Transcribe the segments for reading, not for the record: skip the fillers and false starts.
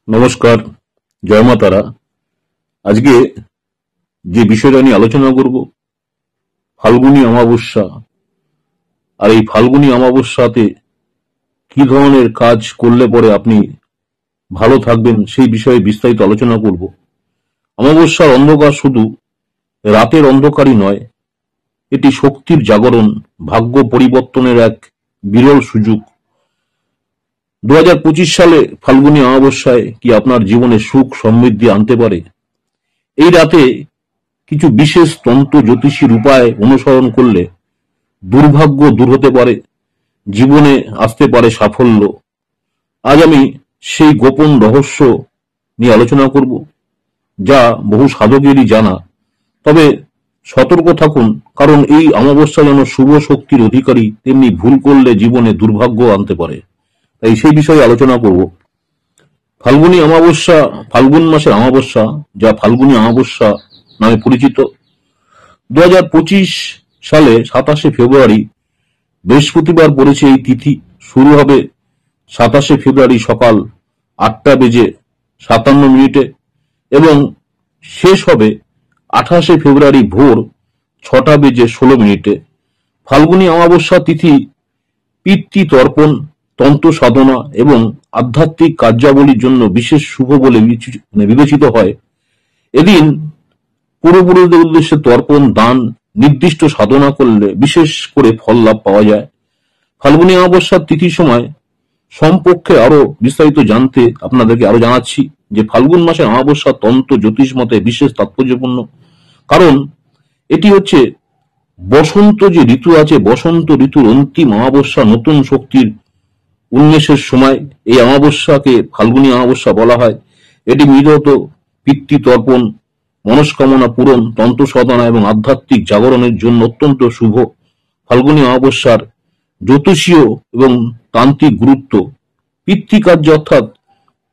নমস্কার, জয় মা তারা। আজকে যে বিষয়টা নিয়ে আলোচনা করব, ফাল্গুনী অমাবস্যা। আর এই ফাল্গুনী অমাবস্যাতে কি ধরনের কাজ করলে পরে আপনি ভালো থাকবেন সেই বিষয়ে বিস্তারিত আলোচনা করব। অমাবস্যার অন্ধকার শুধু রাতের অন্ধকারই নয়, এটি শক্তির জাগরণ, ভাগ্য পরিবর্তনের এক বিরল সুযোগ। 2025 সালে ফাল্গুনী অমাবস্যায় কি আপনার জীবনে সুখ সমৃদ্ধি আনতে পারে? এই রাতে কিছু বিশেষ তন্ত্র জ্যোতিষীর উপায় অনুসরণ করলে দুর্ভাগ্য দূর হতে পারে, জীবনে আসতে পারে সাফল্য। আজ আমি সেই গোপন রহস্য নিয়ে আলোচনা করব, যা বহু সাধকেরই জানা। তবে সতর্ক থাকুন, কারণ এই অমাবস্যা যেন শুভ শক্তির অধিকারী, তেমনি ভুল করলে জীবনে দুর্ভাগ্য আনতে পারে। তাই সেই বিষয়ে আলোচনা করব। ফাল্গুনী অমাবস্যা ফাল্গুন মাসের অমাবস্যা, যা ফাল্গুনী অমাবস্যা নামে পরিচিত। 2025 সালে 27শে ফেব্রুয়ারি বৃহস্পতিবার পড়েছে এই তিথি। শুরু হবে 27শে ফেব্রুয়ারি সকাল 8:57 এবং শেষ হবে 28শে ফেব্রুয়ারি ভোর 6:16। ফাল্গুনী অমাবস্যা তিথি পিতৃ তর্পণ, তন্ত্র সাধনা এবং আধ্যাত্মিক কার্যাবলীর জন্য বিশেষ শুভ বলে বিবেচিত হয়। এদিন পূর্বপুরুষদের উদ্দেশ্যে তর্পণ, দান, নির্দিষ্ট সাধনা করলে বিশেষ করে ফল লাভ পাওয়া যায়। ফাল্গুনী অমাবস্যার তিথির সময় সম্পর্কে আরো বিস্তারিত জানতে আপনাদেরকে আরো জানাচ্ছি যে ফাল্গুন মাসের অমাবস্যা তন্ত্র জ্যোতিষ মতে বিশেষ তাৎপর্যপূর্ণ, কারণ এটি হচ্ছে বসন্ত যে ঋতু আছে, বসন্ত ঋতুর অন্তিম অমাবস্যা, নতুন শক্তির উন্মেষের সময়। এই অমাবস্যাকে ফাল্গুনী অমাবস্যা বলা হয়। এটি মূলত পিতৃতর্পণ, মনস্কামনা পূরণ, তন্ত্র সাধনা এবং আধ্যাত্মিক জাগরণের জন্য অত্যন্ত শুভ। ফাল্গুনী অমাবস্যার জ্যোতিষীয় এবং তান্ত্রিক গুরুত্ব: পিতৃকার্য অর্থাৎ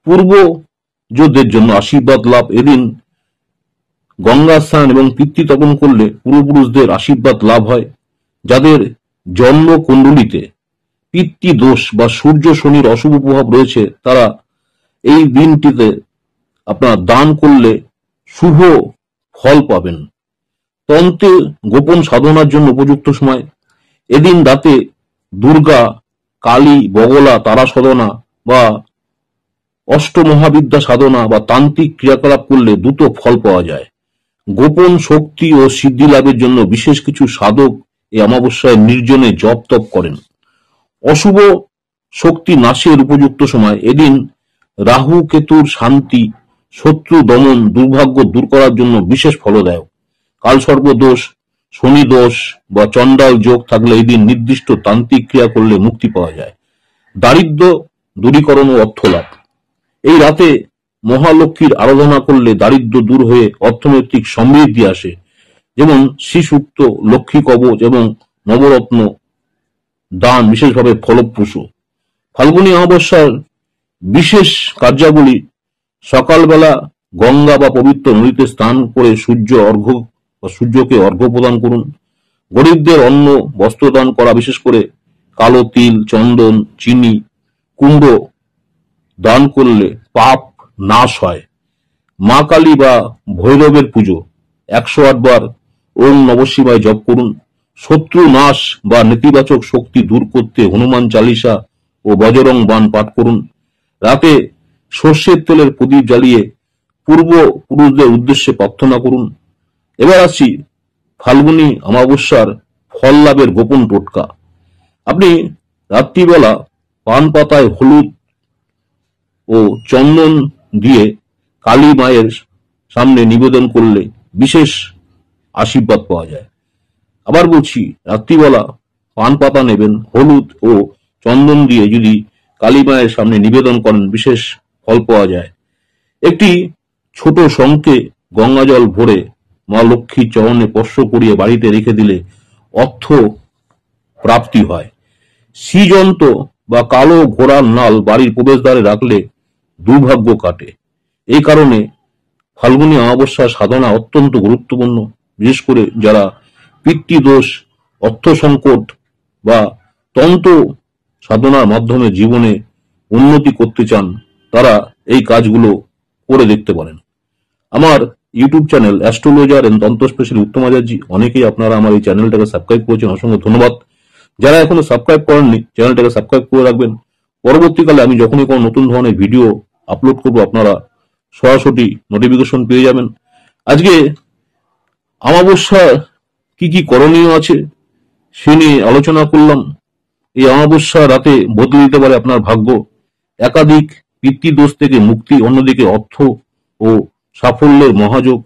পূর্বজদের জন্য আশীর্বাদ লাভ। এদিন গঙ্গা স্নান এবং পিতৃতর্পণ করলে পূর্বপুরুষদের আশীর্বাদ লাভ হয়। যাদের জন্ম কুণ্ডলিতে পিতৃদোষ বা সূর্য শনির অশুভ প্রভাব রয়েছে, তারা এই দিনটিতে আপনার দান করলে শুভ ফল পাবেন। তন্ত্রে গোপন সাধনার জন্য উপযুক্ত সময়: এদিন রাতে দুর্গা, কালী, বগলা, তারা সাধনা বা অষ্টমহাবিদ্যা সাধনা বা তান্ত্রিক ক্রিয়াকলাপ করলে দ্রুত ফল পাওয়া যায়। গোপন শক্তি ও সিদ্ধি লাভের জন্য বিশেষ কিছু সাধক এই অমাবস্যায় নির্জনে জপ তপ করেন। অশুভ শক্তি নাশের উপযুক্ত সময়: এদিন রাহু কেতুর শান্তি, শত্রু দমন, দুর্ভাগ্য দূর করার জন্য বিশেষ ফলদায়ক। কালসর্প দোষ, শনি দোষ বা চণ্ডাল যোগ থাকলে এই দিন নির্দিষ্ট তান্ত্রিক ক্রিয়া করলে মুক্তি পাওয়া যায়। দারিদ্র দূরীকরণ ও অর্থ লাভ: এই রাতে মহালক্ষ্মীর আরাধনা করলে দারিদ্র দূর হয়ে অর্থনৈতিক সমৃদ্ধি আসে, যেমন শ্রীসূক্ত, লক্ষ্মী কবচ এবং নবরত্ন দান বিশেষভাবে ফলপ্রসূ। ফাল্গুনী অমাবস্যার বিশেষ কার্যাবলী: সকালবেলা গঙ্গা বা পবিত্র নদীতে স্নান করে সূর্যকে অর্ঘ্য প্রদান করুন। গরিবদের অন্ন বস্ত্র দান করা, বিশেষ করে কালো তিল, চন্দন, চিনি, কুমড়ো দান করলে পাপ নাশ হয়। মা কালী বা ভৈরবের পুজো: 108 বার ওম নমঃ শিবায় জপ করুন। শত্রু নাশ বা নেতিবাচক শক্তি দূর করতে হনুমান চালিসা ও বজরং বাণ পাঠ করুন। রাতে সর্ষের তেলের প্রদীপ জ্বালিয়ে পূর্বপুরুষদের উদ্দেশ্যে প্রার্থনা করুন। এবার আসছি ফাল্গুনী অমাবস্যার ফল লাভের গোপন টোটকা। আপনি রাত্রিবেলা পান পাতায় হলুদ ও চন্দন দিয়ে কালী মায়ের সামনে নিবেদন করলে বিশেষ আশীর্বাদ পাওয়া যায়। আবার বলছি, রাত্রিবেলা পান পাতা নেবেন, হলুদ ও চন্দন দিয়ে যদি কালী মায়ের সামনে নিবেদন করেন, বিশেষ ফল পাওয়া যায়। একটি ছোট শঙ্কে গঙ্গাজল ভরে মা লক্ষ্মীর চরণে স্পর্শ করিয়ে বাড়িতে রেখে দিলে অর্থ প্রাপ্তি হয়। শ্রীযন্ত্র বা কালো ঘোড়ার নাল বাড়ির প্রবেশদ্বারে রাখলে দুর্ভাগ্য কাটে। এই কারণে ফাল্গুনী অমাবস্যার সাধনা অত্যন্ত গুরুত্বপূর্ণ। বিশেষ করে যারা পিতৃদোষ, অর্থ সংকট বা তন্ত্র সাধনার মাধ্যমে জীবনে উন্নতি করতে চান, তারা এই কাজগুলো করে দেখতে পারেন। আমার ইউটিউব চ্যানেল অ্যাস্ট্রোলজার এন্ড তন্ত্র স্পেশাল উত্তম আচার্যি, অনেকেই আপনারা আমার এই চ্যানেলটাকে সাবস্ক্রাইব করেছেন, অসংখ্য ধন্যবাদ। যারা এখনো সাবস্ক্রাইব করেননি চ্যানেলটাকে সাবস্ক্রাইব করে রাখবেন। পরবর্তীকালে আমি যখনই কোনো নতুন ধরনের ভিডিও আপলোড করব আপনারা সরাসরি নোটিফিকেশন পেয়ে যাবেন। আজকে অমাবস্যা কি কি করণীয় আছে সে নিয়ে আলোচনা করলাম। এই অমাবস্যা রাতে বদলে দিতে পারে আপনার ভাগ্য। একাধিক পিতৃদোষ থেকে মুক্তি, অন্যদিকে অর্থ ও সাফল্যের মহাযোগ।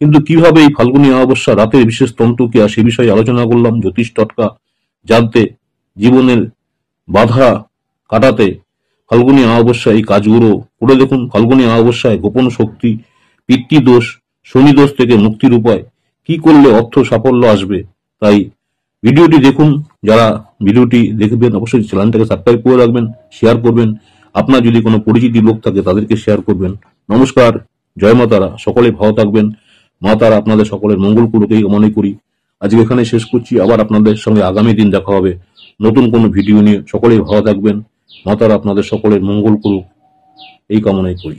কিন্তু কিভাবে এই ফাল্গুনী অমাবস্যা রাতের বিশেষ তন্ত্র কি সে বিষয়ে আলোচনা করলাম। জ্যোতিষ টটকা জানতে, জীবনের বাধা কাটাতে ফাল্গুনী অমাবস্যা এই কাজগুলো করে দেখুন। ফাল্গুনী অমাবস্যায় গোপন শক্তি, পিতৃদোষ, শনিদোষ থেকে মুক্তির উপায়, কি করলে অর্থ সাফল্য আসবে। তাই ভিডিওটি দেখুন। যারা ভিডিওটি দেখবেন অবশ্যই চ্যানেলটাকে সাবস্ক্রাইব করে রাখবেন, শেয়ার করবেন। আপনার যদি কোনো পরিচিত লোক থাকে তাদেরকে শেয়ার করবেন। নমস্কার, জয় মা তারা, সকলে ভালো থাকবেন। মা তারা আপনাদের সকলের মঙ্গল করুক এই কামনা করি। আজকে এখানে শেষ করছি। আবার আপনাদের সঙ্গে আগামী দিন দেখা হবে নতুন কোনো ভিডিও নিয়ে। সকলেই ভালো থাকবেন। মা তারা আপনাদের সকলের মঙ্গল করুক এই কামনাই করি।